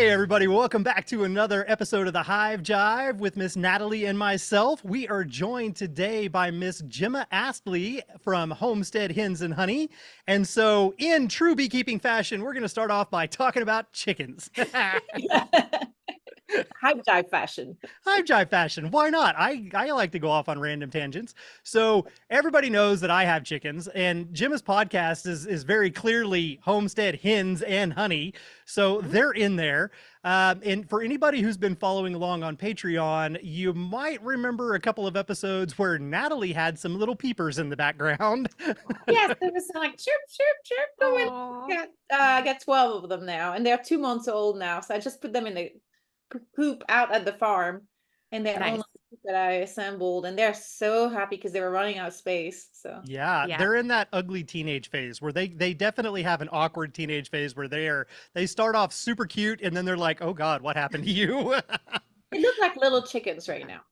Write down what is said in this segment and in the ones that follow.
Hey everybody, welcome back to another episode of the Hive Jive with Miss Nathalie and myself. We are joined today by Miss Gemma Astley from Homestead Hens and Honey. And so in true beekeeping fashion, we're going to start off by talking about chickens. Hive Jive fashion. Hive Jive fashion. Why not? I like to go off on random tangents. So everybody knows that I have chickens, and Gemma's podcast is very clearly Homestead Hens and Honey. So they're in there. And for anybody who's been following along on Patreon, you might remember a couple of episodes where Nathalie had some little peepers in the background. Yes, it was like chirp, chirp, chirp. Going. I got 12 of them now, and they're 2 months old now. So I just put them in the coop out at the farm, and they're Nice. only that I assembled, and they're so happy because they were running out of space. So Yeah, they're in that ugly teenage phase where they definitely have an awkward teenage phase where they start off super cute and then they're like, oh God, what happened to you? they look like little chickens right now.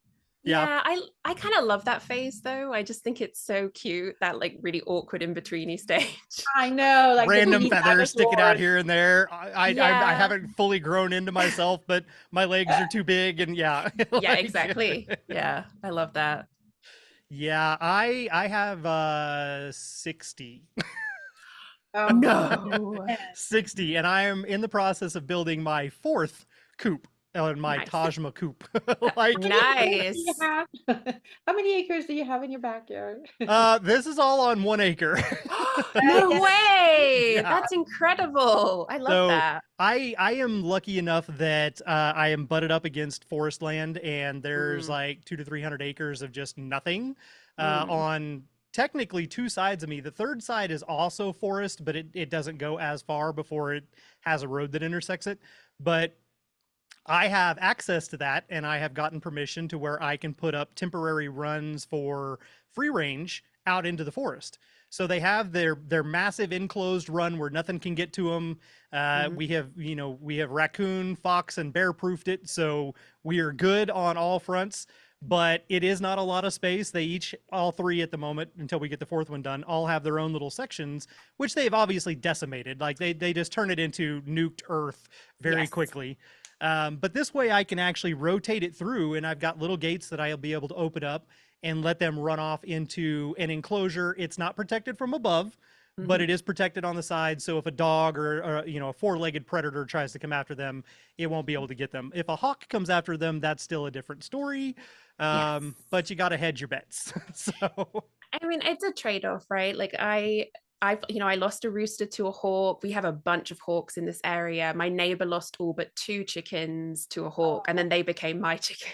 Yeah. I kind of love that phase though. I just think it's so cute, that like really awkward in-betweeny stage. I know, like Random feathers sticking out dinosaurs. here and there. I Yeah. haven't fully grown into myself, but my legs are too big and yeah. Yeah, exactly. Yeah, I love that. Yeah, I have 60. Oh, No. 60, and I am in the process of building my fourth coop on my Nice. Tajma coop. Like Nice. How many acres do you have in your backyard? this is all on 1 acre. No Yes. way. Yeah. That's incredible. I love So that. I am lucky enough that I am butted up against forest land, and there's like 200 to 300 acres of just nothing on technically 2 sides of me. The third side is also forest, but it doesn't go as far before it has a road that intersects it. But I have access to that, and I have gotten permission to where I can put up temporary runs for free range out into the forest. So they have their massive enclosed run where nothing can get to them. We have raccoon, fox, and bear proofed it, so we are good on all fronts. But it is not a lot of space. All 3 at the moment, until we get the 4th one done, all have their own little sections, which they've obviously decimated. Like they just turn it into nuked earth very quickly. But this way I can actually rotate it through, and I've got little gates that I'll be able to open up and let them run off into an enclosure. It's not protected from above, but it is protected on the side. So if a dog or a 4-legged predator tries to come after them, it won't be able to get them. If a hawk comes after them, that's still a different story. But you got to hedge your bets. So I mean, it's a trade-off, right? Like I lost a rooster to a hawk. We have a bunch of hawks in this area. My neighbor lost all but 2 chickens to a hawk, and then they became my chicken.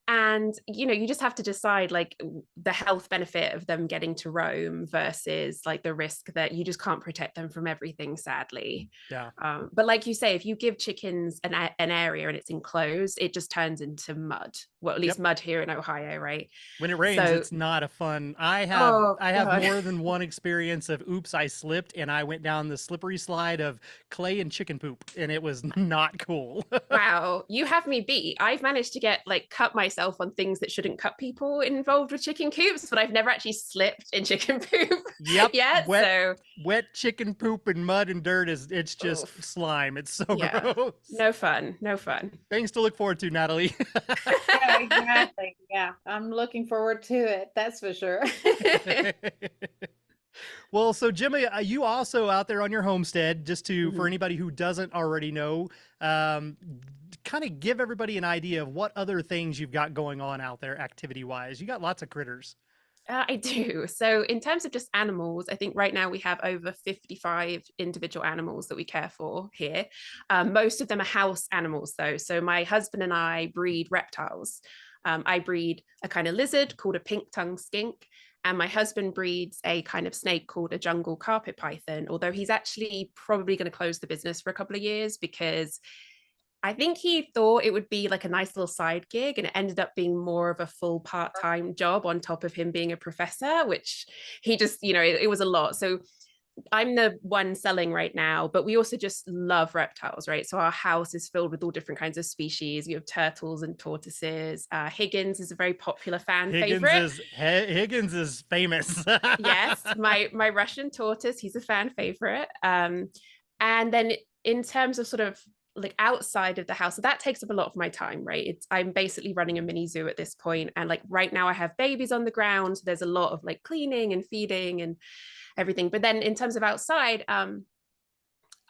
And you just have to decide like the health benefit of them getting to roam versus like the risk that you just can't protect them from everything, sadly. yeah. But like you say, if you give chickens an area and it's enclosed, it just turns into mud. Well, at least mud here in Ohio, right? When it rains, it's not a fun. I have more than one experience of oops, I slipped and I went down the slippery slide of clay and chicken poop, and it was not cool. Wow, you have me beat. I've managed to get like cut myself on things that shouldn't cut people involved with chicken coops, but I've never actually slipped in chicken poop yet. Wet chicken poop and mud and dirt it's just slime. It's so gross. No fun. Things to look forward to, Nathalie. Yeah, exactly. Yeah, I'm looking forward to it. That's for sure. Well, so Gemma, you also out there on your homestead, just to for anybody who doesn't already know, kind of give everybody an idea of what other things you've got going on out there activity wise. You got lots of critters. I do. So in terms of just animals, I think right now we have over 55 individual animals that we care for here. Most of them are house animals though. So my husband and I breed reptiles. I breed a kind of lizard called a pink-tongued skink, and my husband breeds a kind of snake called a jungle carpet python, although he's actually probably going to close the business for a couple of years because I think he thought it would be like a nice little side gig, and it ended up being more of a full part-time job on top of him being a professor, which he just, it was a lot. So I'm the one selling right now, but we also just love reptiles, right? So our house is filled with all different kinds of species. We have turtles and tortoises. Higgins is a very popular fan favorite. Higgins is famous. Yes, my Russian tortoise, he's a fan favorite. And then in terms of sort of like outside of the house, so that takes up a lot of my time, right? I'm basically running a mini zoo at this point, and like right now I have babies on the ground, so there's a lot of like cleaning and feeding and everything. But then in terms of outside,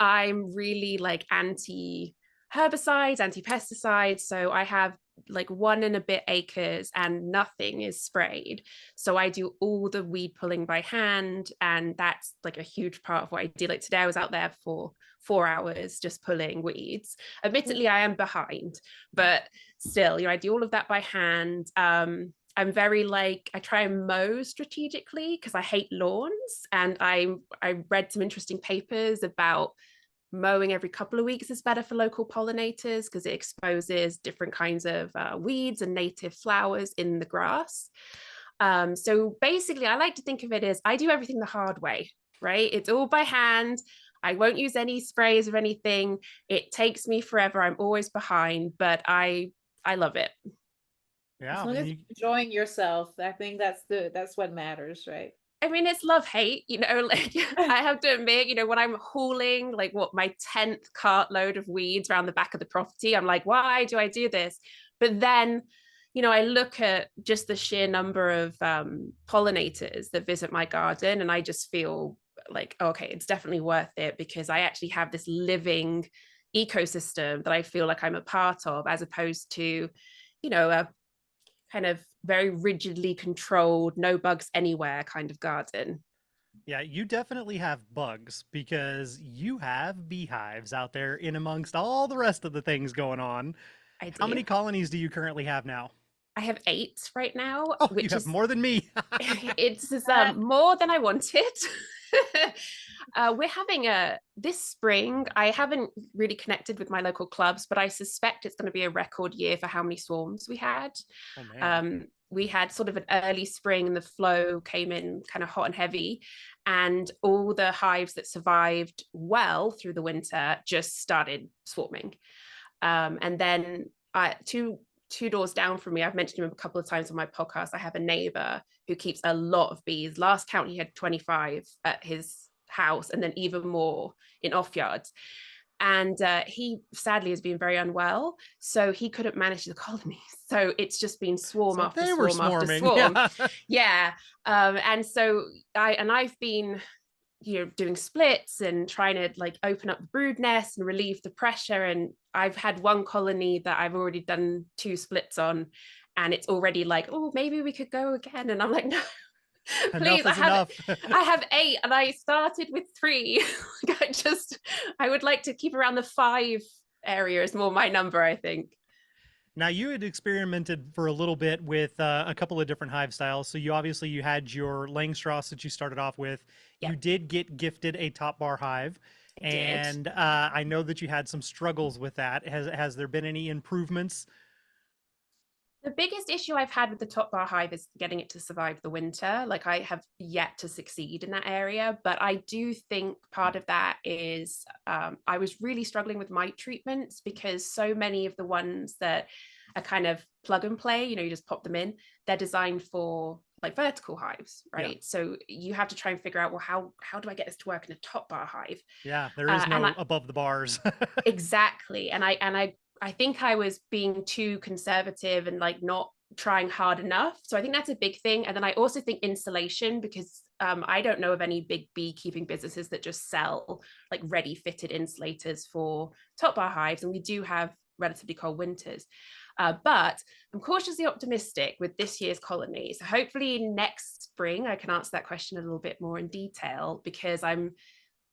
I'm really like anti herbicides, anti pesticides, so I have like 1 and a bit acres and nothing is sprayed, so I do all the weed pulling by hand, and that's like a huge part of what I do. Like today I was out there for 4 hours just pulling weeds. Admittedly I am behind, but still, I do all of that by hand. I'm very like, I try and mow strategically because I hate lawns, and I read some interesting papers about mowing every couple of weeks is better for local pollinators because it exposes different kinds of weeds and native flowers in the grass. So basically, I like to think of it as I do everything the hard way, right? It's all by hand. I won't use any sprays or anything. It takes me forever. I'm always behind, but I love it. Yeah, As long as you're enjoying yourself, I think that's what matters, right? I mean, it's love hate, like I have to admit, when I'm hauling like my 10th cartload of weeds around the back of the property, I'm like, why do I do this? But then, I look at just the sheer number of pollinators that visit my garden, and I just feel like, okay, it's definitely worth it because I actually have this living ecosystem that I feel like I'm a part of, as opposed to, a kind of very rigidly controlled, no bugs anywhere kind of garden. Yeah, you definitely have bugs because you have beehives out there in amongst all the rest of the things going on. I do. How many colonies do you currently have now? I have 8 right now, Oh, which you have is more than me. it's more than I wanted. We're having this spring. I haven't really connected with my local clubs, but I suspect it's going to be a record year for how many swarms we had. Oh man. We had sort of an early spring and the flow came in kind of hot and heavy, and all the hives that survived well through the winter just started swarming. And then two doors down from me, I've mentioned him a couple of times on my podcast, I have a neighbor who keeps a lot of bees. Last count, he had 25 at his house, and then even more in off yards. And he sadly has been very unwell, so he couldn't manage the colony. So it's just been swarm So after they were swarm after swarming. swarm. Yeah. Yeah. And so I've been doing splits and trying to like open up the brood nest and relieve the pressure, and I've had one colony that I've already done 2 splits on, and it's already like, oh, maybe we could go again, and I'm like, no, please. Enough is enough. I have 8 and I started with 3. I would like to keep around the 5 area is more my number, I think. Now you had experimented for a little bit with a couple of different hive styles. So you had your Langstroths that you started off with. Yep. You did get gifted a top bar hive, and I know that you had some struggles with that. Has there been any improvements? The biggest issue I've had with the top bar hive is getting it to survive the winter. Like I have yet to succeed in that area, but I do think part of that is I was really struggling with mite treatments because so many of the ones that are kind of plug and play, you just pop them in, they're designed for like vertical hives, right? Yeah. So you have to try and figure out, well, how do I get this to work in a top bar hive? Yeah, there is no above the bars. Exactly. And I think I was being too conservative and like not trying hard enough. So I think that's a big thing. And then I also think insulation, because I don't know of any big beekeeping businesses that just sell like ready fitted insulators for top bar hives. And we do have relatively cold winters. But I'm cautiously optimistic with this year's colony. So hopefully next spring, I can answer that question a little bit more in detail, because I'm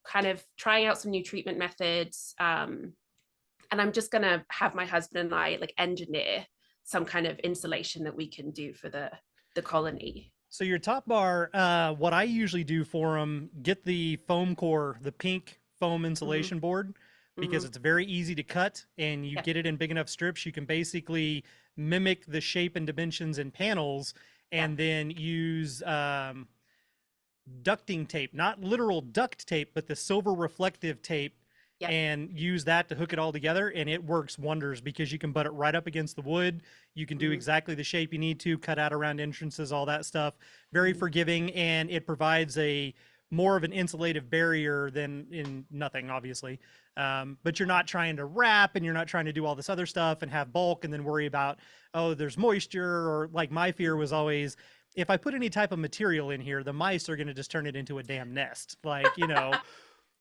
kind of trying out some new treatment methods. And I'm just going to have my husband and I like engineer some kind of insulation that we can do for the colony. So your top bar, what I usually do for them, get the foam core, the pink foam insulation board, because it's very easy to cut, and you get it in big enough strips. You can basically mimic the shape and dimensions in panels, and then use ducting tape, not literal duct tape, but the silver reflective tape. Yep. And use that to hook it all together, and it works wonders because you can butt it right up against the wood. You can do exactly the shape you need to, cut out around entrances, all that stuff. Very forgiving, and it provides a more of an insulative barrier than in nothing, obviously. But you're not trying to wrap, and you're not trying to do all this other stuff and have bulk and then worry about, oh, there's moisture, or like my fear was always, if I put any type of material in here, the mice are going to just turn it into a damn nest. Like,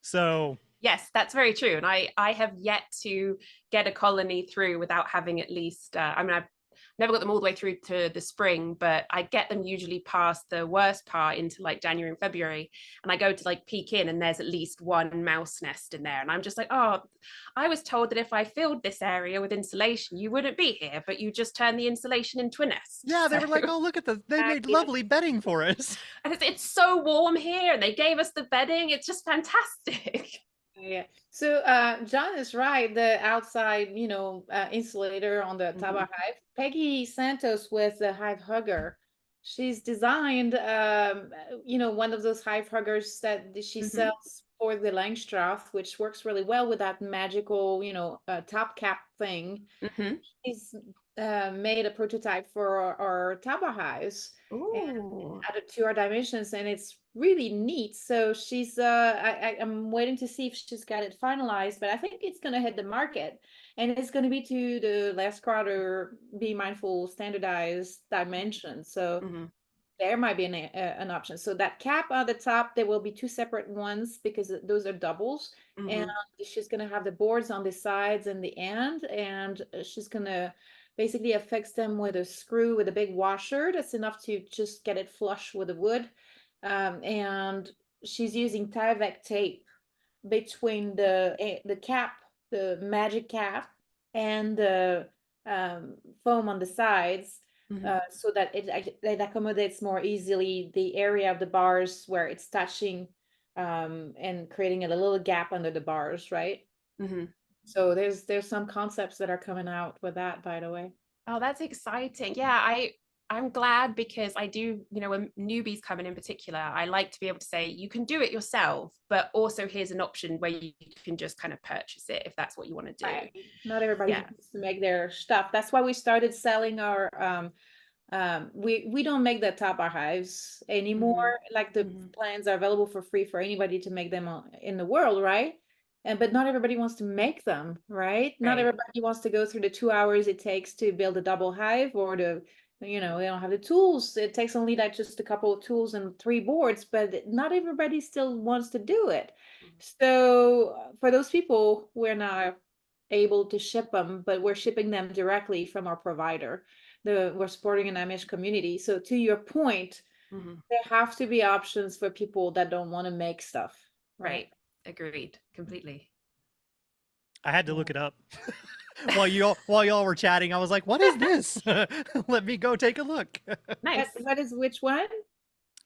so. Yes, that's very true. And I have yet to get a colony through without having at least, I mean, I've never got them all the way through to the spring, but I get them usually past the worst part into like January and February. And I go to like peek in and there's at least one mouse nest in there. And I'm just like, oh, I was told that if I filled this area with insulation, you wouldn't be here, but you just turned the insulation into a nest. Yeah, they were like, oh, look at they made lovely bedding for us. And it's so warm here. And they gave us the bedding. It's just fantastic. Yeah. So John is right. The outside, insulator on the Taba hive. Peggy sent us with the Hive Hugger. She's designed, one of those Hive Huggers that she sells for the Langstroth, which works really well with that magical, top cap thing. She's made a prototype for our Taba hives and added to our dimensions, and it's really neat. So she's I'm waiting to see if she's got it finalized, but I think it's going to hit the market, and it's going to be to the Les Crowder Be Mindful standardized dimensions. So there might be an option. So that cap on the top, there will be two separate ones because those are doubles, and she's going to have the boards on the sides and the end, and she's going to basically affix them with a screw with a big washer that's enough to just get it flush with the wood. And she's using Tyvek tape between the cap, the magic cap, and the foam on the sides, so that it accommodates more easily the area of the bars where it's touching, and creating a little gap under the bars, right? So there's some concepts that are coming out with that, by the way. Oh, that's exciting. Yeah, I'm glad, because I do, when newbies come in particular, I like to be able to say, you can do it yourself, but also here's an option where you can just kind of purchase it if that's what you want to do. Right. Not everybody wants to make their stuff. That's why we started selling our we don't make the Taba hives anymore. Like the plans are available for free for anybody to make them in the world, right? But not everybody wants to make them, right? Not everybody wants to go through the 2 hours it takes to build a double hive, or they don't have the tools. It takes only like just a couple of tools and 3 boards, but not everybody still wants to do it. So for those people, we're not able to ship them, but we're shipping them directly from our provider. We're supporting an Amish community. So to your point, there have to be options for people that don't want to make stuff. Right. Agreed. Completely. I had to look it up. While y'all were chatting, I was like, what is this? Let me go take a look. Nice. What is which one?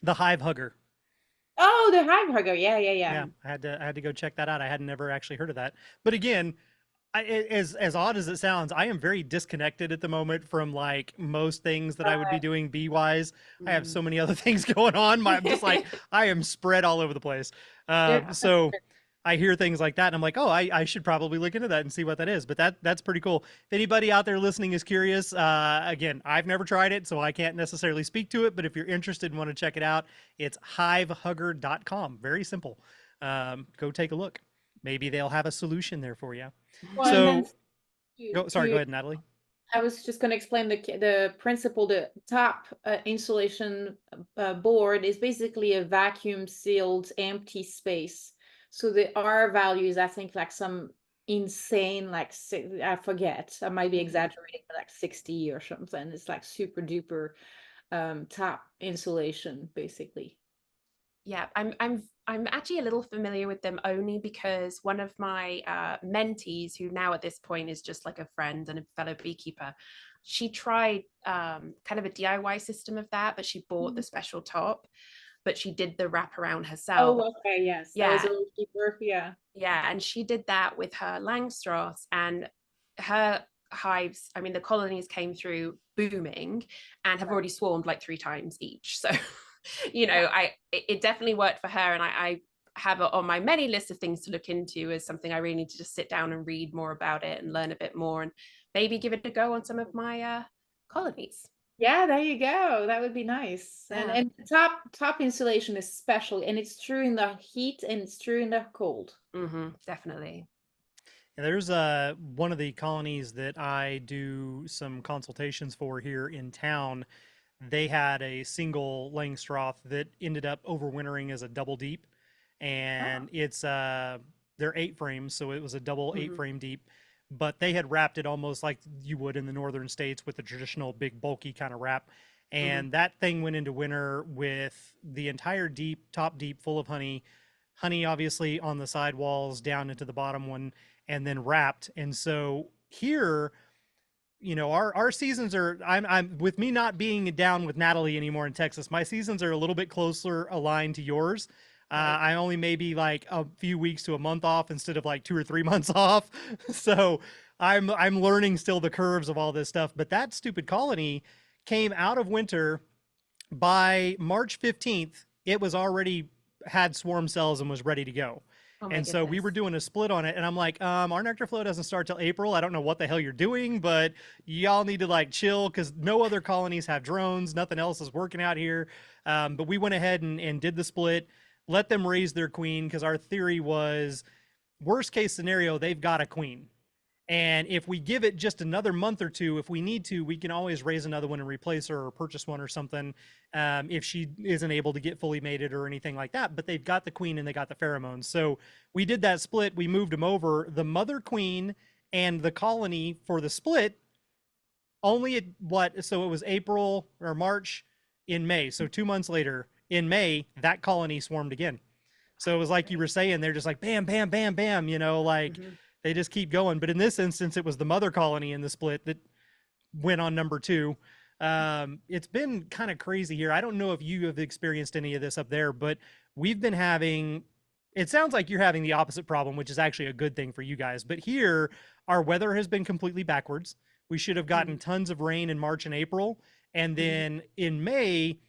The Hive Hugger. Oh, the Hive Hugger. Yeah. Yeah, I had to go check that out. I had never actually heard of that. But again, as odd as it sounds, I am very disconnected at the moment from like most things that I would be doing bee wise. I have so many other things going on. I'm just like, I am spread all over the place. So I hear things like that and I'm like, oh, I should probably look into that and see what that is. But that's pretty cool. If anybody out there listening is curious, again, I've never tried it, so I can't necessarily speak to it. But if you're interested and want to check it out, it's hivehugger.com. Very simple. Go take a look. Maybe they'll have a solution there for you. Well, go ahead, Nathalie. I was just going to explain the principle. The top insulation board is basically a vacuum sealed empty space. So the R value is, I think, like some insane, like, I forget, I might be exaggerating, but like 60 or something. It's like super duper top insulation, basically. Yeah, I'm actually a little familiar with them only because one of my mentees, who now at this point is just like a friend and a fellow beekeeper, she tried kind of a DIY system of that, but she bought the special top, but she did the wraparound herself. Oh, okay, yes. Yeah. That was a little cheaper, yeah. Yeah, and she did that with her Langstroths, and her hives, I mean, the colonies came through booming and have already swarmed like 3 times each. So it definitely worked for her, and I have it on my many list of things to look into as something I really need to just sit down and read more about it and learn a bit more and maybe give it a go on some of my colonies. Yeah, there you go. That would be nice. And Yeah. and top insulation is special, and it's true in the heat and it's true in the cold. Definitely. And there's one of the colonies that I do some consultations for here in town. They had a single Langstroth that ended up overwintering as a double deep, Oh. and it's they're 8 frames, so it was a double eight hmm frame deep. But they had wrapped it almost like you would in the northern states with the traditional big bulky kind of wrap. hmm And that thing went into winter with the entire top deep full of honey, honey obviously on the side walls down into the bottom one, and then wrapped. And so here, you know, our seasons are, I'm with me not being down with Natalie anymore in Texas, my seasons are a little bit closer aligned to yours. Right. I only maybe like a few weeks to a month off instead of like 2 or 3 months off. So I'm learning still the curves of all this stuff. But that stupid colony came out of winter. By March 15th, it was already had swarm cells and was ready to go. Oh my And so we goodness. were doing a split on it, and I'm like, our nectar flow doesn't start till April. I don't know what the hell you're doing, but y'all need to like chill because no other colonies have drones. Nothing else is working out here. But we went ahead and did the split, let them raise their queen because our theory was worst case scenario, they've got a queen. And if we give it just another month or two, if we need to, we can always raise another one and replace her or purchase one or something if she isn't able to get fully mated or anything like that. But they've got the queen and they got the pheromones. So we did that split. We moved them over. The mother queen and the colony for the split only at what? So it was April or March in May. So 2 months later in May, that colony swarmed again. So it was like you were saying, they're just like bam, bam, bam, bam, you know, like hmm they just keep going. But in this instance, it was the mother colony in the split that went on number two. It's been kind of crazy here. I don't know if you have experienced any of this up there, but we've been having, it sounds like you're having the opposite problem, which is actually a good thing for you guys. But here, our weather has been completely backwards. We should have gotten tons of rain in March and April. And hmm then in May,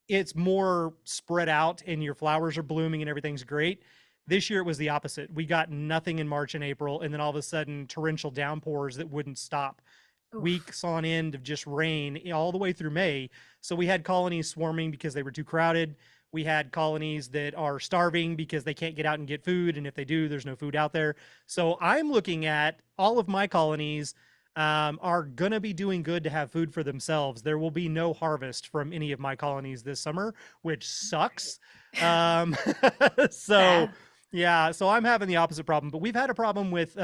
it's more spread out and your flowers are blooming and everything's great. This year it was the opposite. We got nothing in March and April, and then all of a sudden torrential downpours that wouldn't stop. Oof. Weeks on end of just rain all the way through May. So we had colonies swarming because they were too crowded. We had colonies that are starving because they can't get out and get food. And if they do, there's no food out there. So I'm looking at all of my colonies are going to be doing good to have food for themselves. There will be no harvest from any of my colonies this summer, which sucks. Um, so, Fair. yeah, so I'm having the opposite problem, but we've had a problem with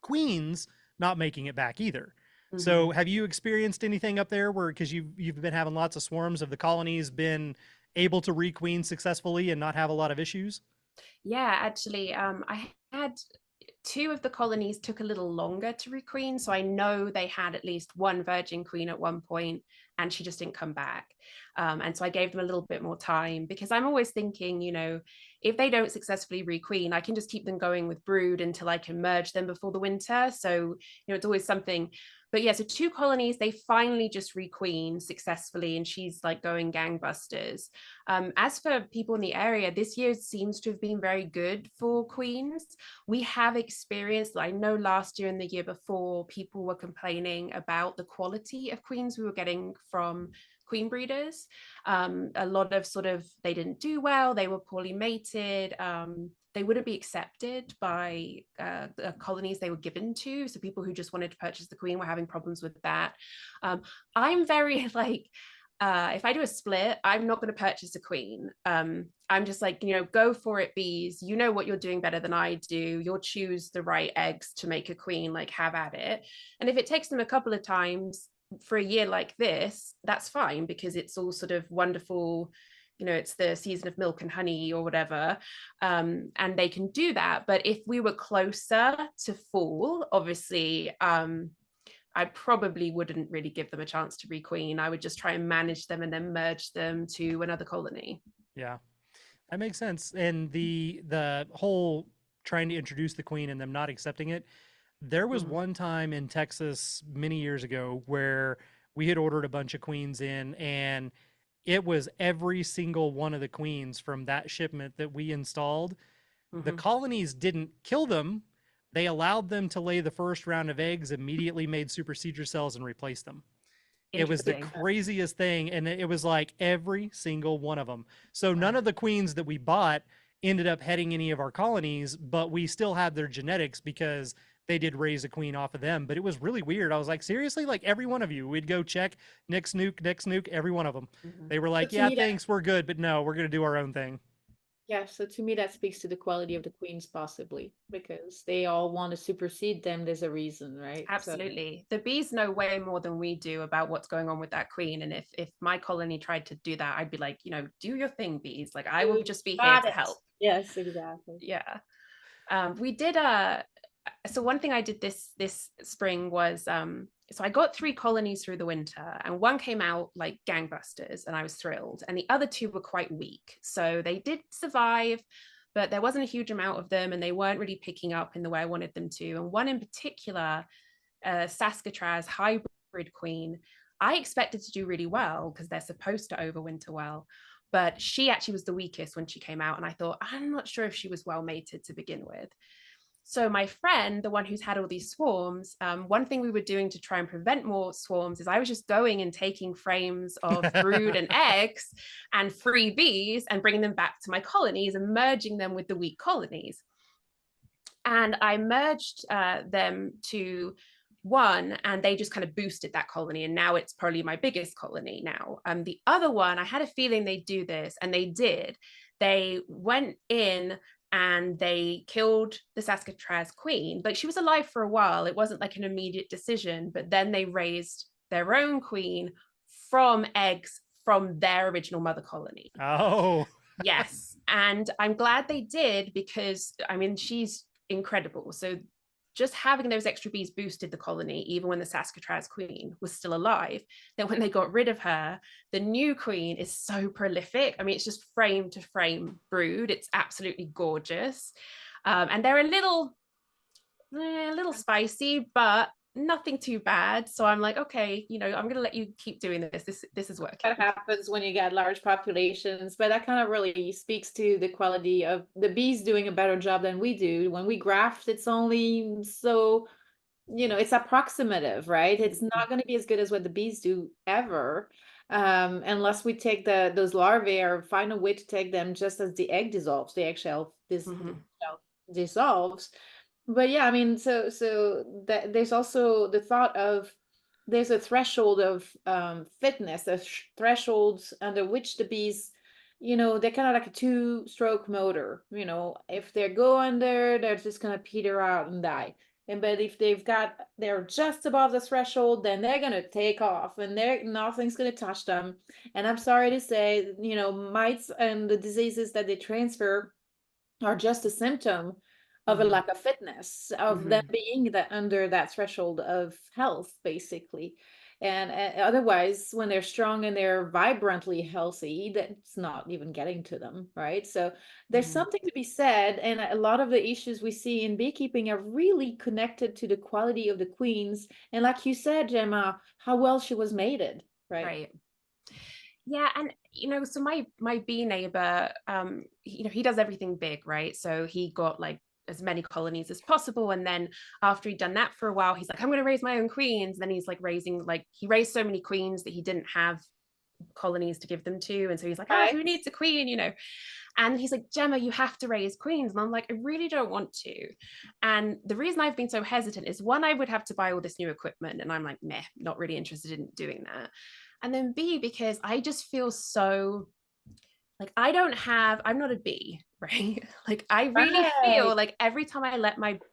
queens not making it back either. So, hmm have you experienced anything up there where, because you've been having lots of swarms, of the colonies been able to requeen successfully and not have a lot of issues? Yeah, actually, I had two of the colonies took a little longer to requeen. So I know they had at least one virgin queen at one point and she just didn't come back. And so I gave them a little bit more time because I'm always thinking, if they don't successfully requeen, I can just keep them going with brood until I can merge them before the winter. So, it's always something. But yeah, so two colonies, they finally just requeen successfully and she's like going gangbusters. As for people in the area, this year seems to have been very good for queens. We have experienced, I know last year and the year before, people were complaining about the quality of queens we were getting from queen breeders. A lot of they didn't do well, they were poorly mated. They wouldn't be accepted by the colonies they were given to. So people who just wanted to purchase the queen were having problems with that. I'm very like, if I do a split, I'm not going to purchase a queen. I'm just like, go for it, bees. You know what you're doing better than I do. You'll choose the right eggs to make a queen, like have at it. And if it takes them a couple of times for a year like this, that's fine because it's all sort of wonderful. It's the season of milk and honey or whatever. And they can do that. But if we were closer to fall, obviously, I probably wouldn't really give them a chance to requeen. I would just try and manage them and then merge them to another colony. Yeah, that makes sense. And the whole trying to introduce the queen and them not accepting it. There was Mm, one time in Texas many years ago where we had ordered a bunch of queens in, and it was every single one of the queens from that shipment that we installed. The mhm. colonies didn't kill them. They allowed them to lay the first round of eggs, immediately made supersedure cells and replaced them. It was the Interesting. craziest thing. And it was like every single one of them. So none of the queens that we bought ended up heading any of our colonies, but we still had their genetics because they did raise a queen off of them. But it was really weird. I was like, seriously, like every one of you, we'd go check next nuke, every one of them. They were like, So to yeah, me, thanks, we're good, but no, we're going to do our own thing. yeah, so to me that speaks to the quality of the queens possibly, because they all want to supersede them. There's a reason, right? So Absolutely. The bees know way more than we do about what's going on with that queen. And if my colony tried to do that, I'd be like, do your thing, bees. Like I will you just be here got to it. help. Yes, exactly. Yeah. We did so one thing I did this spring was so I got 3 colonies through the winter, and one came out like gangbusters and I was thrilled, and the other 2 were quite weak, so they did survive, but there wasn't a huge amount of them and they weren't really picking up in the way I wanted them to. And one in particular, Saskatraz hybrid queen, I expected to do really well because they're supposed to overwinter well, but she actually was the weakest when she came out, and I thought, I'm not sure if she was well mated to begin with. So my friend, the one who's had all these swarms, one thing we were doing to try and prevent more swarms is I was just going and taking frames of brood and eggs and free bees and bringing them back to my colonies and merging them with the weak colonies. And I merged them to one, and they just kind of boosted that colony, and now it's probably my biggest colony now. The other one, I had a feeling they'd do this, and they did. They went in and they killed the Saskatraz queen. Like, she was alive for a while. It wasn't like an immediate decision, but then they raised their own queen from eggs from their original mother colony. Oh. Yes. And I'm glad they did, because I mean, she's incredible. So just having those extra bees boosted the colony, even when the Saskatraz queen was still alive. Then when they got rid of her, the new queen is so prolific. I mean, it's just frame to frame brood. It's absolutely gorgeous. And they're a little spicy, but nothing too bad. So I'm like, okay, I'm going to let you keep doing this. This is working. That happens when you get large populations, but that kind of really speaks to the quality of the bees doing a better job than we do. When we graft, it's only so, it's approximative, right? It's not going to be as good as what the bees do ever, unless we take those larvae or find a way to take them just as the egg dissolves, the eggshell dissolves. But yeah, I mean, so that there's also the thought of there's a threshold of fitness, a thresholds under which the bees, they're kind of like a 2-stroke motor. If they go under, they're just gonna peter out and die. But if they're just above the threshold, then they're gonna take off, and nothing's gonna touch them. And I'm sorry to say, mites and the diseases that they transfer are just a symptom of a lack of fitness, of them being under that threshold of health, basically. And otherwise, when they're strong and they're vibrantly healthy, that's not even getting to them, right? So there's something to be said, and a lot of the issues we see in beekeeping are really connected to the quality of the queens, and like you said, Gemma, how well she was mated, right? Right. Yeah, and so my bee neighbor, he does everything big, right? So he got like as many colonies as possible, and then after he'd done that for a while, he's like, I'm going to raise my own queens. Then he's like he raised so many queens that he didn't have colonies to give them to, and so he's like, who needs a queen, and he's like, Gemma, you have to raise queens. And I'm like, I really don't want to. And the reason I've been so hesitant is, one, I would have to buy all this new equipment, and I'm like, meh, not really interested in doing that. And then B, because I just feel so like I'm not a bee, right? Like I really feel like every time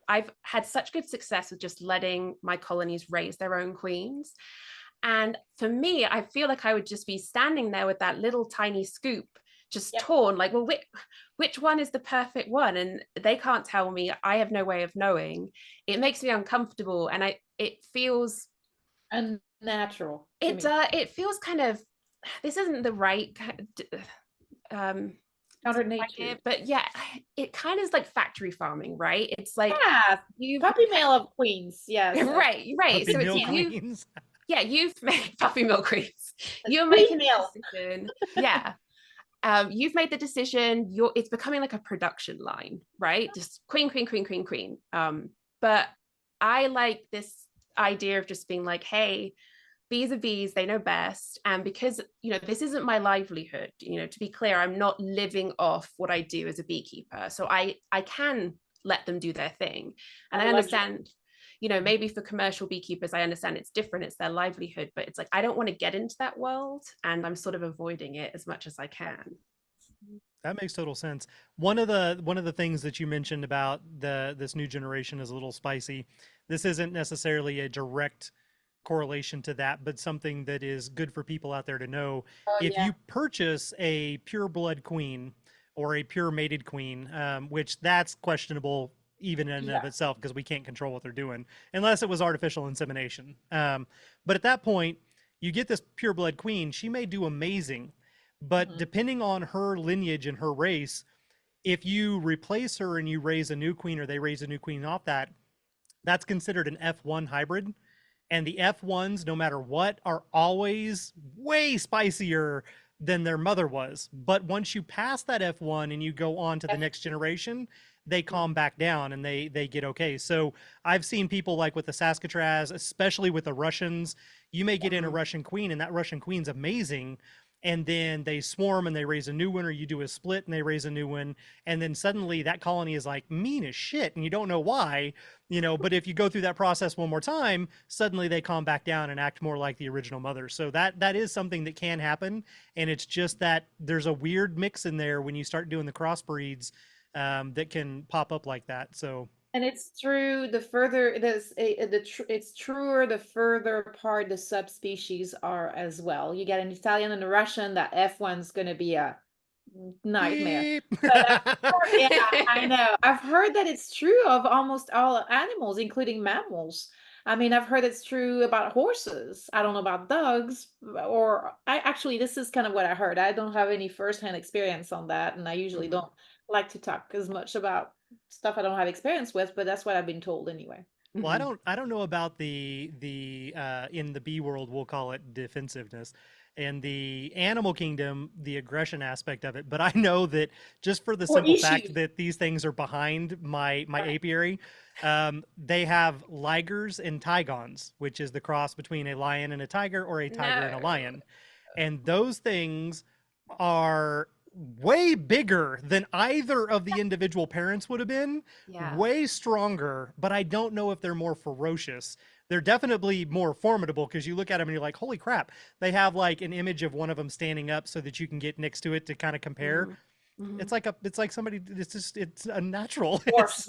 I've had such good success with just letting my colonies raise their own queens. And for me, I feel like I would just be standing there with that little tiny scoop, just torn, like, well, which one is the perfect one? And they can't tell me. I have no way of knowing. It makes me uncomfortable, and it feels unnatural. It feels kind of, this isn't the right counter nature, but yeah, it kind of is like factory farming, right? It's like puppy mill of queens, right. Puppy So mill it's queens. you've made puppy mill queens. You're making the decision. Yeah. You've made the decision. It's becoming like a production line, right? Just queen. But I like this idea of just being like, hey, bees are bees, they know best. And because, this isn't my livelihood, to be clear, I'm not living off what I do as a beekeeper. So I can let them do their thing. And I understand, maybe for commercial beekeepers, I understand it's different, it's their livelihood, but it's like, I don't want to get into that world, and I'm sort of avoiding it as much as I can. That makes total sense. One of the things that you mentioned about this new generation is a little spicy. This isn't necessarily a direct correlation to that, but something that is good for people out there to know. Oh If yeah. you purchase a pure blood queen or a pure mated queen, which that's questionable even in and of Yeah. itself because we can't control what they're doing unless it was artificial insemination. But at that point, you get this pure blood queen. She may do amazing, but depending on her lineage and her race, if you replace her and you raise a new queen or they raise a new queen off that, that's considered an F1 hybrid. And the F1s, no matter what, are always way spicier than their mother was. But once you pass that F1 and you go on to the next generation, they calm back down and they get okay. So I've seen people like with the Saskatraz, especially with the Russians, you may get in a Russian queen and that Russian queen's amazing. And then they swarm and they raise a new one, or you do a split and they raise a new one. And then suddenly that colony is like mean as shit and you don't know why, but if you go through that process one more time, suddenly they calm back down and act more like the original mother. So that is something that can happen. And it's just that there's a weird mix in there when you start doing the crossbreeds that can pop up like that. So And it's true, the further it's truer the further apart the subspecies are as well. You get an Italian and a Russian, that F1's going to be a nightmare. beep. But yeah, I know. I've heard that it's true of almost all animals, including mammals. I mean, I've heard it's true about horses. I don't know about dogs, or I actually, this is kind of what I heard. I don't have any firsthand experience on that, and I usually don't like to talk as much about stuff I don't have experience with, but that's what I've been told anyway. Well, I don't know about the in the bee world we'll call it defensiveness. In the animal kingdom, the aggression aspect of it, but I know that just for the Or simple fact issues. that these things are behind my Right. apiary, they have ligers and tigons, which is the cross between a lion and a tiger or a tiger and a No. lion. And those things are way bigger than either of the individual parents would have been, Yeah. way stronger, but I don't know if they're more ferocious. They're definitely more formidable because you look at them and you're like, holy crap. They have like an image of one of them standing up so that you can get next to it to kind of compare. It's like somebody, it's unnatural. Horse.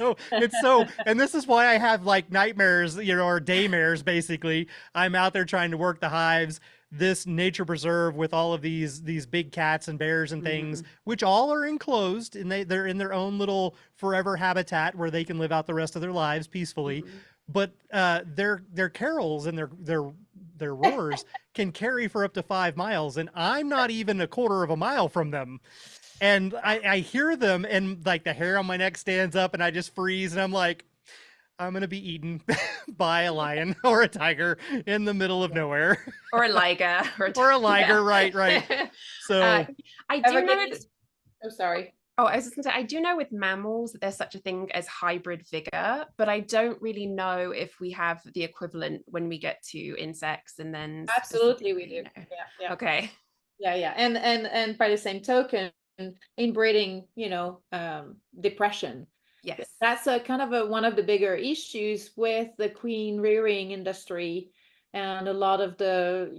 And this is why I have like nightmares, or daymares basically. I'm out there trying to work the hives, this nature preserve with all of these big cats and bears and things, which all are enclosed and they're in their own little forever habitat where they can live out the rest of their lives peacefully. But their carols and their roars can carry for up to 5 miles, and I'm not even a quarter of a mile from them. And I hear them and like the hair on my neck stands up and I just freeze and I'm like, I'm going to be eaten by a lion or a tiger in the middle of nowhere. Or a liger. Or a liger, right. So I do know Oh, sorry. Oh, I was just going to say, I do know with mammals that there's such a thing as hybrid vigor, but I don't really know if we have the equivalent when we get to insects and then Absolutely, we do. Yeah. Okay. Yeah. And by the same token, inbreeding, depression. Yes. That's a kind of one of the bigger issues with the queen rearing industry. And a lot of the,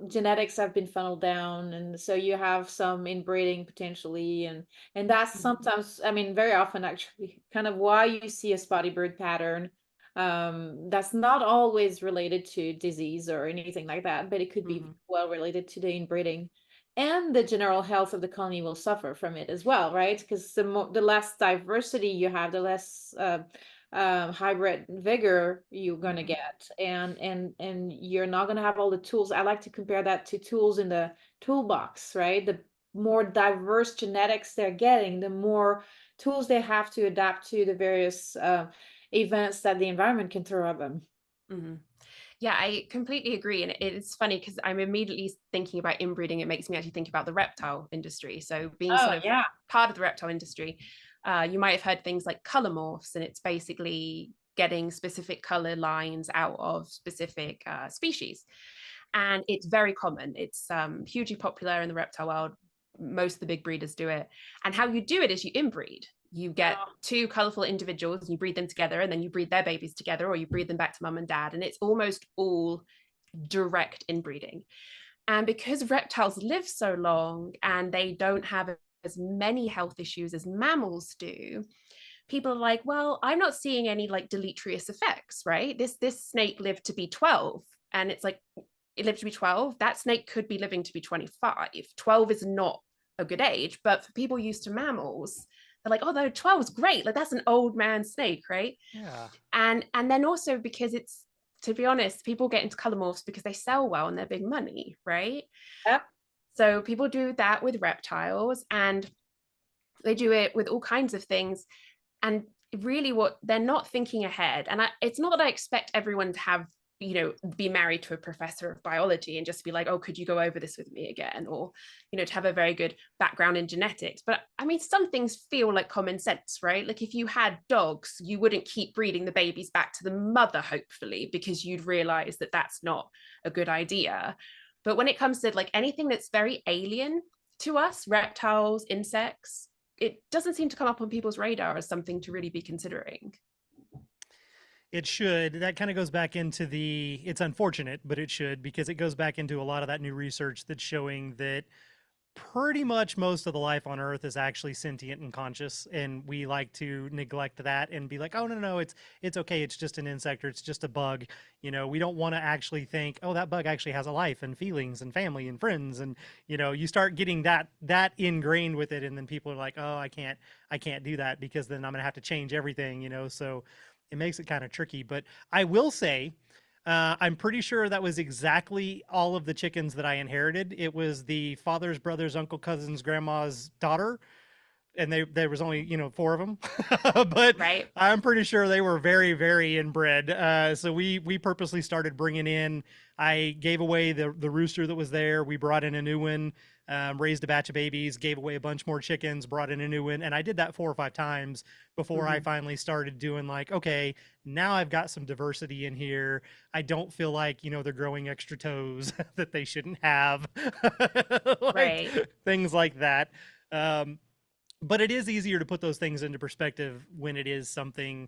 genetics have been funneled down. And so you have some inbreeding potentially. And that's sometimes, I mean, very often actually kind of why you see a spotty bird pattern. That's not always related to disease or anything like that, but it could be well related to the inbreeding. And the general health of the colony will suffer from it as well, right? Because the less diversity you have, the less hybrid vigor you're going to get, and you're not going to have all the tools. I like to compare that to tools in the toolbox, right? The more diverse genetics they're getting, the more tools they have to adapt to the various events that the environment can throw at them. Yeah, I completely agree. And it's funny because I'm immediately thinking about inbreeding. It makes me actually think about the reptile industry. So being sort of part of the reptile industry, you might have heard things like color morphs, and it's basically getting specific color lines out of specific species. and it's very common. It's hugely popular in the reptile world. Most of the big breeders do it. And how you do it is you inbreed. You get two colorful individuals and you breed them together, and then you breed their babies together, or you breed them back to mum and dad. And it's almost all direct inbreeding. And because reptiles live so long and they don't have as many health issues as mammals do, people are like, well, I'm not seeing any like deleterious effects, right? This snake lived to be 12, and it's like, it lived to be 12. That snake could be living to be 25. 12 is not a good age, but for people used to mammals, they're like, oh, no, 12 is great. Like, that's an old man snake, right? Yeah. And then also because it's, to be honest, people get into color morphs because they sell well and they're big money, right? Yep. So people do that with reptiles, and they do it with all kinds of things. And really what they're not thinking ahead. And it's not that I expect everyone to have, you know, be married to a professor of biology and just be like, oh, could you go over this with me again? Or, you know, to have a very good background in genetics. But I mean, some things feel like common sense, right? Like if you had dogs, you wouldn't keep breeding the babies back to the mother, hopefully, because you'd realize that that's not a good idea. But when it comes to like anything that's very alien to us, reptiles, insects, it doesn't seem to come up on people's radar as something to really be considering. It should. That kind of goes back into it's unfortunate, but it should, because it goes back into a lot of that new research that's showing that pretty much most of the life on Earth is actually sentient and conscious, and we like to neglect that and be like, oh no, it's okay, it's just an insect, or it's just a bug. You know, we don't want to actually think, oh, that bug actually has a life and feelings and family and friends, and you know, you start getting that ingrained with it, and then people are like, oh, I can't do that because then I'm gonna have to change everything, you know. So it makes it kind of tricky. But I will say, I'm pretty sure that was exactly all of the chickens that I inherited. It was the father's brother's uncle cousin's grandma's daughter, and there was only, you know, 4 of them. But right. I'm pretty sure they were very, very inbred. So we purposely started bringing in. I gave away the rooster that was there. We brought in a new one, raised a batch of babies, gave away a bunch more chickens, brought in a new one, and I did that 4 or 5 times before I finally started doing like, okay, now I've got some diversity in here. I don't feel like, you know, they're growing extra toes that they shouldn't have, like, right. things like that. But it is easier to put those things into perspective when it is something,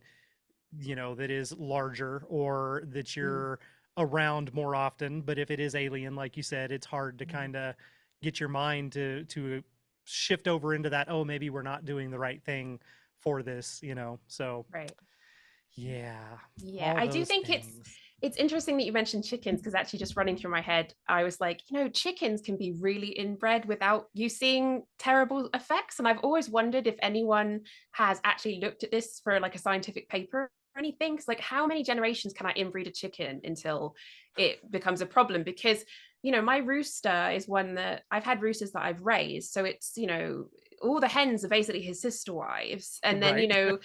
you know, that is larger or that you're around more often. But if it is alien, like you said, it's hard to kind of get your mind to shift over into that, oh, maybe we're not doing the right thing for this, you know. So right. Yeah. I do think it's interesting that you mentioned chickens, because actually just running through my head, I was like, you know, chickens can be really inbred without you seeing terrible effects. And I've always wondered if anyone has actually looked at this for like a scientific paper or anything. Because like, how many generations can I inbreed a chicken until it becomes a problem? Because, you know, my rooster is one that I've had roosters that I've raised. So it's, you know, all the hens are basically his sister wives, and then you know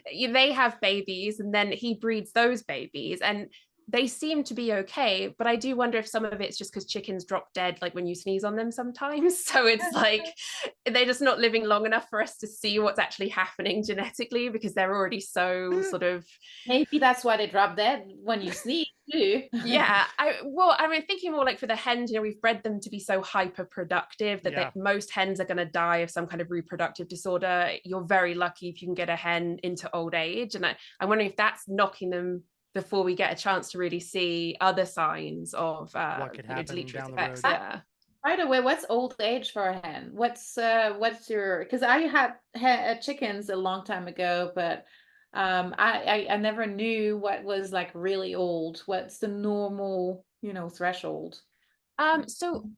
they have babies, and then he breeds those babies, and they seem to be okay. But I do wonder if some of it's just because chickens drop dead like when you sneeze on them sometimes, so it's like they're just not living long enough for us to see what's actually happening genetically, because they're already so sort of, maybe that's why they drop dead when you sneeze too. yeah. I mean, thinking more like for the hens, you know, we've bred them to be so hyper productive that most hens are going to die of some kind of reproductive disorder. You're very lucky if you can get a hen into old age, and I'm wondering if that's knocking them before we get a chance to really see other signs of what could happen down the road. Yeah. By the way, what's old age for a hen? What's your, because I had chickens a long time ago, but I never knew what was like really old. What's the normal, you know, threshold? So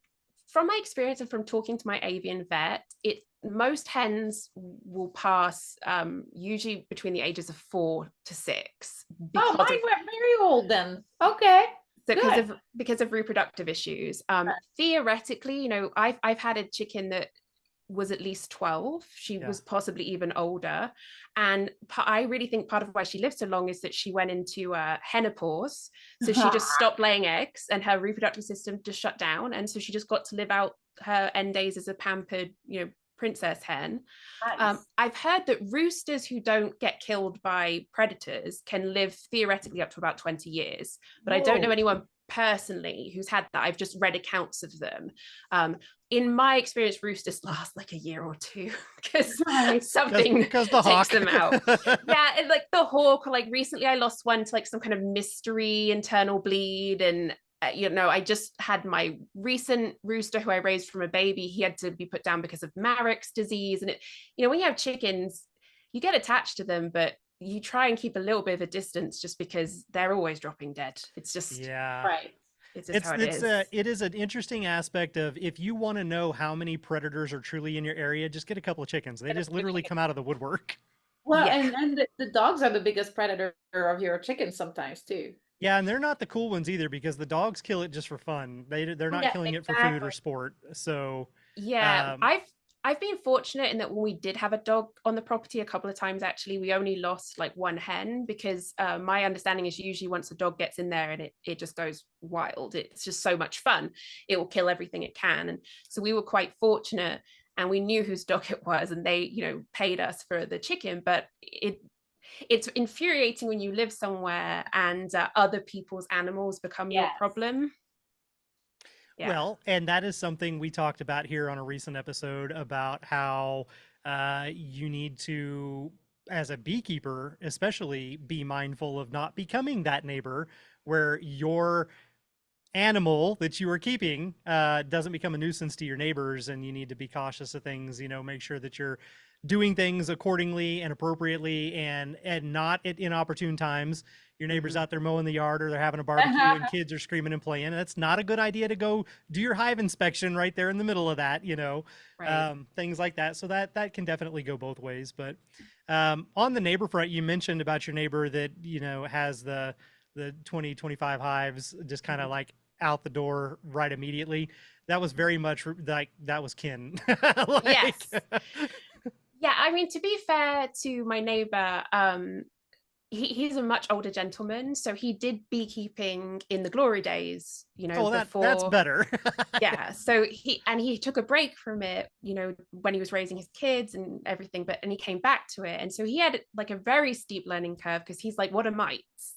from my experience and from talking to my avian vet, most hens will pass usually between the ages of 4 to 6. Oh, mine were very old then. Okay. So because of reproductive issues. Theoretically, you know, I've had a chicken that was at least 12. She was possibly even older. And I really think part of why she lived so long is that she went into henopause. So she just stopped laying eggs and her reproductive system just shut down. And so she just got to live out her end days as a pampered, you know, princess hen. Nice. I've heard that roosters who don't get killed by predators can live theoretically up to about 20 years, but I don't know anyone personally who's had that. I've just read accounts of them. In my experience, roosters last like a year or two because something because the takes hawk. them out. Yeah, and like the hawk, or like recently I lost one to like some kind of mystery internal bleed. And I just had my recent rooster who I raised from a baby. He had to be put down because of Marek's disease. And when you have chickens, you get attached to them, but you try and keep a little bit of a distance just because they're always dropping dead. It's just right. It's just how it is. It is an interesting aspect of, if you want to know how many predators are truly in your area, just get a couple of chickens. They just literally come out of the woodwork. Well, Yeah. and the dogs are the biggest predator of your chickens sometimes too. Yeah, and they're not the cool ones either, because the dogs kill it just for fun. They're not killing it for food or sport. So yeah, I've been fortunate in that when we did have a dog on the property a couple of times, actually, we only lost like one hen because my understanding is usually once a dog gets in there and it just goes wild. It's just so much fun. It will kill everything it can. And so we were quite fortunate, and we knew whose dog it was, and they, paid us for the chicken. But it's infuriating when you live somewhere and other people's animals become your problem. Yeah. Well, and that is something we talked about here on a recent episode about how you need to, as a beekeeper, especially be mindful of not becoming that neighbor where your animal that you are keeping doesn't become a nuisance to your neighbors, and you need to be cautious of things, make sure that you're doing things accordingly and appropriately, and not at inopportune times. Your neighbor's out there mowing the yard, or they're having a barbecue and kids are screaming and playing. That's not a good idea to go do your hive inspection right there in the middle of that, Right. Things like that. So that can definitely go both ways. But on the neighbor front, you mentioned about your neighbor that, has the 20, 25 hives just kind of like out the door right immediately. That was very much like, that was kin. Yes. Yeah, I mean, to be fair to my neighbor, he's a much older gentleman, so he did beekeeping in the glory days, before. That's better. Yeah, so he took a break from it, when he was raising his kids and everything, and he came back to it, and so he had like a very steep learning curve, because he's like, what are mites?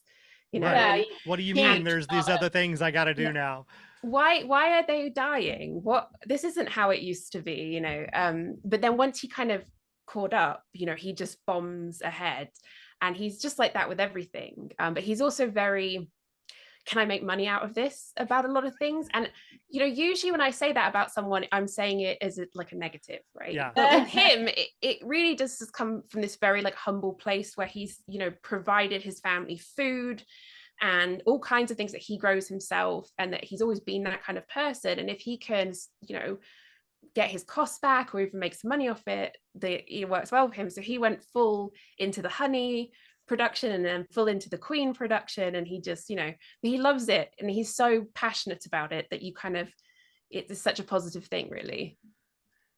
Right. What do you mean there's these other things I got to do now? Why are they dying? This isn't how it used to be, but then once he kind of caught up, he just bombs ahead, and he's just like that with everything. But he's also very, can I make money out of this about a lot of things? And usually when I say that about someone, I'm saying it as like a negative, right? Yeah. But with him, it really does just come from this very like humble place where he's provided his family food and all kinds of things that he grows himself, and that he's always been that kind of person. And if he can get his costs back or even make some money off it, it works well for him. So he went full into the honey production and then full into the queen production, and he just he loves it, and he's so passionate about it that it's such a positive thing, really.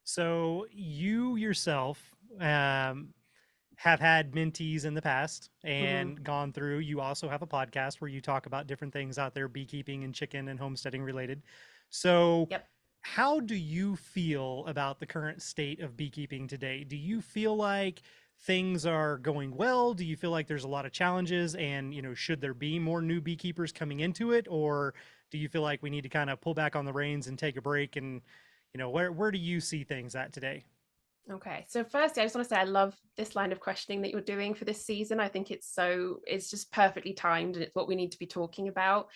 So you yourself have had mentees in the past and gone through, you also have a podcast where you talk about different things out there, beekeeping and chicken and homesteading related. So yep. How do you feel about the current state of beekeeping today? Do you feel like things are going well? Do you feel like there's a lot of challenges, and, should there be more new beekeepers coming into it? Or do you feel like we need to kind of pull back on the reins and take a break? And, where do you see things at today? Okay, so firstly, I just want to say I love this line of questioning that you're doing for this season. I think it's just perfectly timed, and it's what we need to be talking about.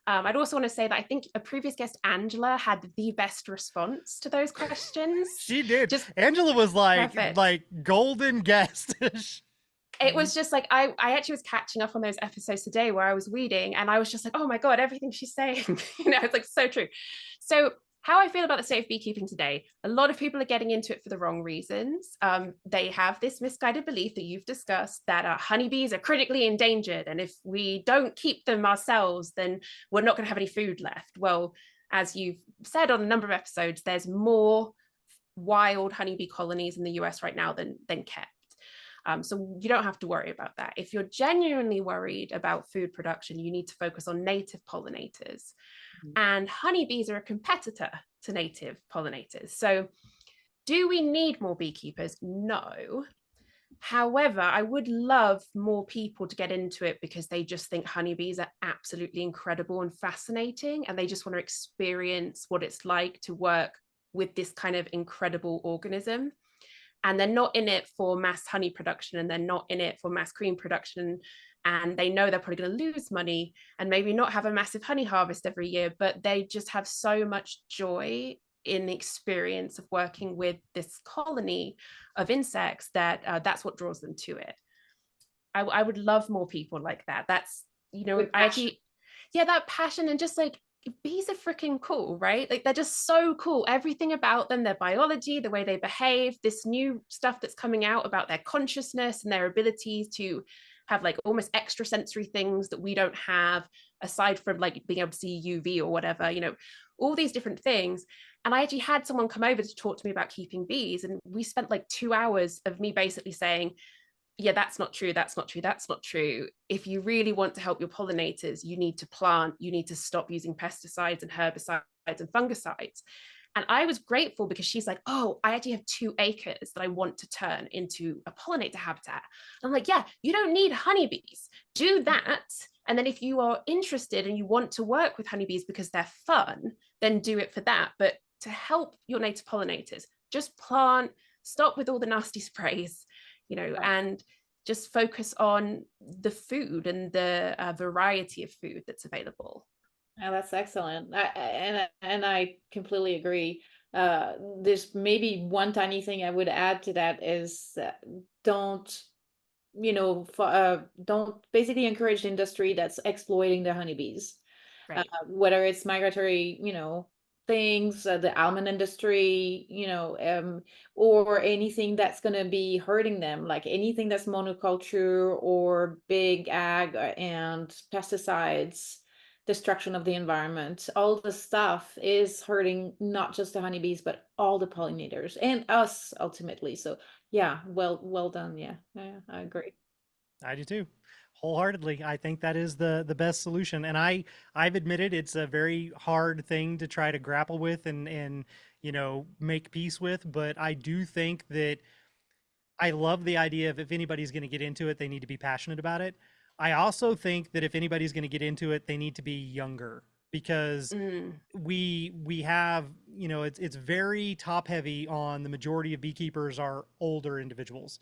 I'd also want to say that I think a previous guest, Angela, had the best response to those questions. She did. Angela was like golden guest. It was just like, I actually was catching up on those episodes today where I was reading, and I was just like, oh my God, everything she's saying, it's like so true. So how I feel about the state of beekeeping today, a lot of people are getting into it for the wrong reasons. They have this misguided belief that you've discussed that honeybees are critically endangered, and if we don't keep them ourselves, then we're not going to have any food left. Well, as you've said on a number of episodes, there's more wild honeybee colonies in the US right now than kept. So you don't have to worry about that. If you're genuinely worried about food production, you need to focus on native pollinators. And honeybees are a competitor to native pollinators. So do we need more beekeepers? No. However, I would love more people to get into it because they just think honeybees are absolutely incredible and fascinating, and they just want to experience what it's like to work with this kind of incredible organism. And they're not in it for mass honey production, and they're not in it for mass cream production. And they know they're probably going to lose money and maybe not have a massive honey harvest every year, but they just have so much joy in the experience of working with this colony of insects that that's what draws them to it. I would love more people like that. That's, I actually, yeah, that passion, and just like, bees are freaking cool, right? Like, they're just so cool. Everything about them, their biology, the way they behave, this new stuff that's coming out about their consciousness and their abilities to have like almost extrasensory things that we don't have, aside from like being able to see UV or whatever, all these different things. And I actually had someone come over to talk to me about keeping bees, and we spent like 2 hours of me basically saying, yeah, that's not true, that's not true, that's not true. If you really want to help your pollinators, you need to plant, you need to stop using pesticides and herbicides and fungicides. And I was grateful because she's like, oh, I actually have 2 acres that I want to turn into a pollinator habitat. I'm like, yeah, you don't need honeybees. Do that. And then if you are interested and you want to work with honeybees because they're fun, then do it for that. But to help your native pollinators, just plant, stop with all the nasty sprays, and just focus on the food and the variety of food that's available. Oh, that's excellent. I completely agree. There's maybe one tiny thing I would add to that is don't basically encourage the industry that's exploiting the honeybees, Right. whether it's migratory, things, the almond industry, or anything that's going to be hurting them, like anything that's monoculture or big ag and pesticides, destruction of the environment. All the stuff is hurting not just the honeybees, but all the pollinators and us ultimately. So yeah, well done. Yeah, I agree. I do too, wholeheartedly. I think that is the best solution, and I've admitted it's a very hard thing to try to grapple with and make peace with. But I do think that I love the idea of, if anybody's going to get into it, they need to be passionate about it. I also think that if anybody's going to get into it, they need to be younger, because we have, it's very top heavy on the majority of beekeepers are older individuals.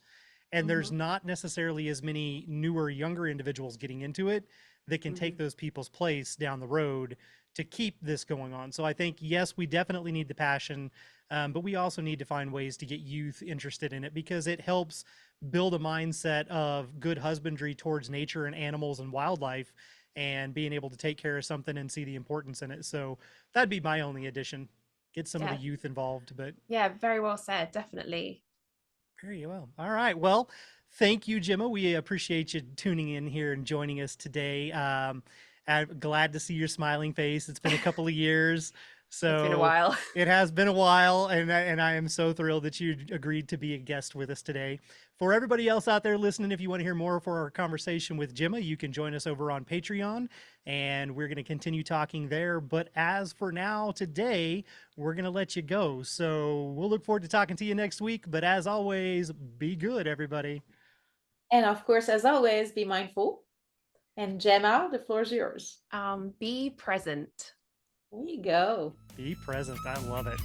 And there's not necessarily as many newer, younger individuals getting into it that can take those people's place down the road to keep this going on. So I think, yes, we definitely need the passion, but we also need to find ways to get youth interested in it, because it helps build a mindset of good husbandry towards nature and animals and wildlife, and being able to take care of something and see the importance in it. So that'd be my only addition. Get some of the youth involved. But yeah, very well said. Definitely. Very well. All right. Well, thank you, Gemma. We appreciate you tuning in here and joining us today. I'm glad to see your smiling face. It's been a couple of years. So it's been a while. It has been a while, and I am so thrilled that you agreed to be a guest with us today. For everybody else out there listening, if you want to hear more for our conversation with Gemma, you can join us over on Patreon, and we're going to continue talking there. But as for now, today, we're going to let you go. So we'll look forward to talking to you next week. But as always, be good, everybody. And of course, as always, be mindful. And Gemma, the floor is yours. Be present. There you go. Be present. I love it.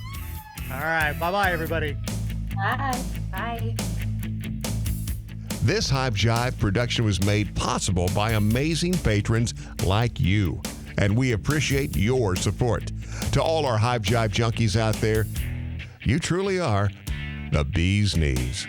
All right. Bye-bye, everybody. Bye. Bye. This Hive Jive production was made possible by amazing patrons like you, and we appreciate your support. To all our Hive Jive junkies out there, you truly are the bee's knees.